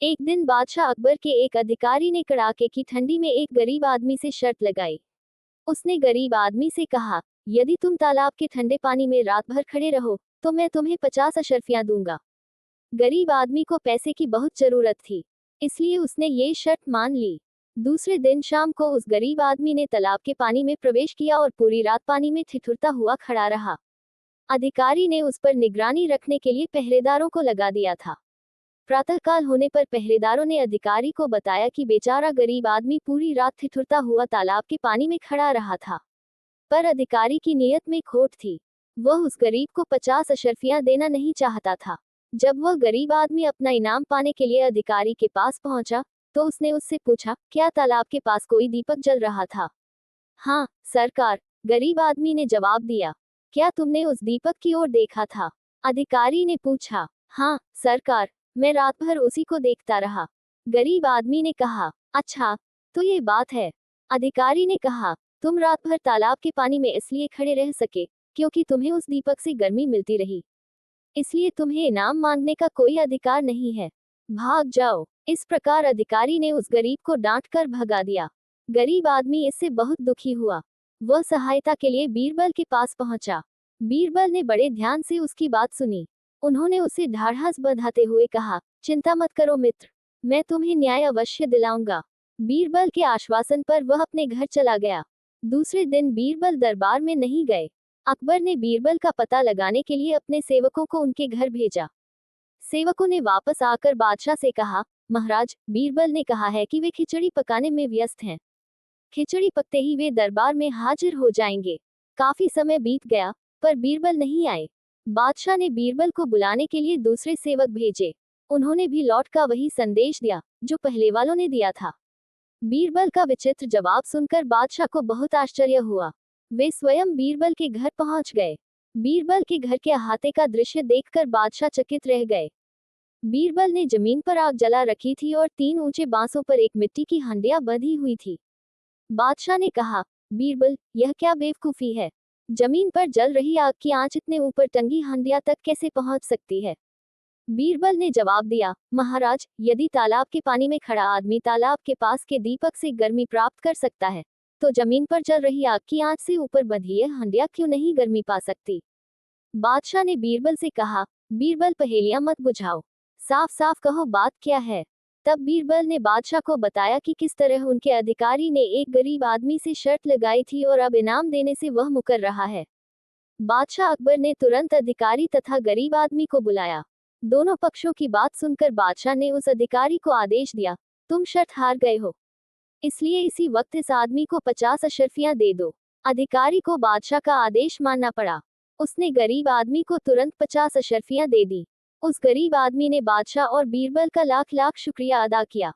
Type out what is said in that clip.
एक दिन बादशाह अकबर के एक अधिकारी ने कड़ाके की ठंडी में एक गरीब आदमी से शर्त लगाई। उसने गरीब आदमी से कहा, यदि तुम तालाब के ठंडे पानी में रात भर खड़े रहो तो मैं तुम्हें 50 अशर्फियां दूंगा। गरीब आदमी को पैसे की बहुत जरूरत थी, इसलिए उसने ये शर्त मान ली। दूसरे दिन शाम को उस गरीब आदमी ने तालाब के पानी में प्रवेश किया और पूरी रात पानी में ठिठुरता हुआ खड़ा रहा। अधिकारी ने उस पर निगरानी रखने के लिए पहरेदारों को लगा दिया था। प्रातःकाल होने पर पहरेदारों ने अधिकारी को बताया कि बेचारा गरीब आदमी पूरी रात ठिठुरता हुआ तालाब के पानी में खड़ा रहा था। पर अधिकारी की नीयत में खोट थी। वह उस गरीब को 50 अशर्फियां देना नहीं चाहता था। जब वह गरीब आदमी अपना इनाम पाने के लिए अधिकारी के पास पहुंचा, तो उसने उससे पूछा, क्या तालाब के पास कोई दीपक जल रहा था? हाँ, सरकार, गरीब आदमी ने जवाब दिया। क्या तुमने उस दीपक की ओर देखा था? अधिकारी ने पूछा। हाँ, सरकार, मैं रात भर उसी को देखता रहा। गरीब आदमी ने कहा। अच्छा, तो ये बात है। अधिकारी ने कहा, तुम रात भर तालाब के पानी में इसलिए खड़े रह सके क्योंकि तुम्हें उस दीपक से गर्मी मिलती रही, इसलिए तुम्हें इनाम मांगने का कोई अधिकार नहीं है। भाग जाओ। इस प्रकार अधिकारी ने उस गरीब को डांट कर भगा दिया। गरीब आदमी इससे बहुत दुखी हुआ। वह सहायता के लिए बीरबल के पास पहुंचा। बीरबल ने बड़े ध्यान से उसकी बात सुनी। उन्होंने उसे ढाढ़स बंधाते हुए कहा, चिंता मत करो मित्र, मैं तुम्हें न्याय अवश्य दिलाऊंगा। बीरबल के आश्वासन पर वह अपने घर चला गया। दूसरे दिन बीरबल दरबार में नहीं गए। अकबर ने बीरबल का पता लगाने के लिए अपने सेवकों को उनके घर भेजा। सेवकों ने वापस आकर बादशाह से कहा, महाराज, बीरबल ने कहा है कि वे खिचड़ी पकाने में व्यस्त हैं। खिचड़ी पकते ही वे दरबार में हाजिर हो जाएंगे। काफी समय बीत गया, पर बीरबल नहीं आए। बादशाह ने बीरबल को बुलाने के लिए दूसरे सेवक भेजे। उन्होंने भी लौट का वही संदेश दिया जो पहले वालों ने दिया था। बीरबल का विचित्र जवाब सुनकर बादशाह को बहुत आश्चर्य हुआ। वे स्वयं बीरबल के घर पहुंच गए। बीरबल के घर के अहाते का दृश्य देखकर बादशाह चकित रह गए। बीरबल ने जमीन पर आग जला रखी थी और 3 ऊंचे बांसों पर एक मिट्टी की हंडिया बंधी हुई थी। बादशाह ने कहा, बीरबल, यह क्या बेवकूफी है? जमीन पर जल रही आग की आंच इतने ऊपर टंगी हंडिया तक कैसे पहुंच सकती है? बीरबल ने जवाब दिया, महाराज, यदि तालाब के पानी में खड़ा आदमी तालाब के पास के दीपक से गर्मी प्राप्त कर सकता है, तो जमीन पर जल रही आग की आंच से ऊपर बंधी यह हंडिया क्यों नहीं गर्मी पा सकती? बादशाह ने बीरबल से कहा, बीरबल, पहेलियां मत बुझाओ, साफ साफ कहो बात क्या है। तब बीरबल ने बादशाह को बताया कि किस तरह उनके अधिकारी ने एक गरीब आदमी से शर्त लगाई थी और अब इनाम देने से वह मुकर रहा है। बादशाह अकबर ने तुरंत अधिकारी तथा गरीब आदमी को बुलाया। दोनों पक्षों की बात सुनकर बादशाह ने उस अधिकारी को आदेश दिया, तुम शर्त हार गए हो, इसलिए इसी वक्त इस आदमी को 50 अशर्फियां दे दो। अधिकारी को बादशाह का आदेश मानना पड़ा। उसने गरीब आदमी को तुरंत 50 अशर्फियां दे दी। उस गरीब आदमी ने बादशाह और बीरबल का लाख लाख शुक्रिया अदा किया।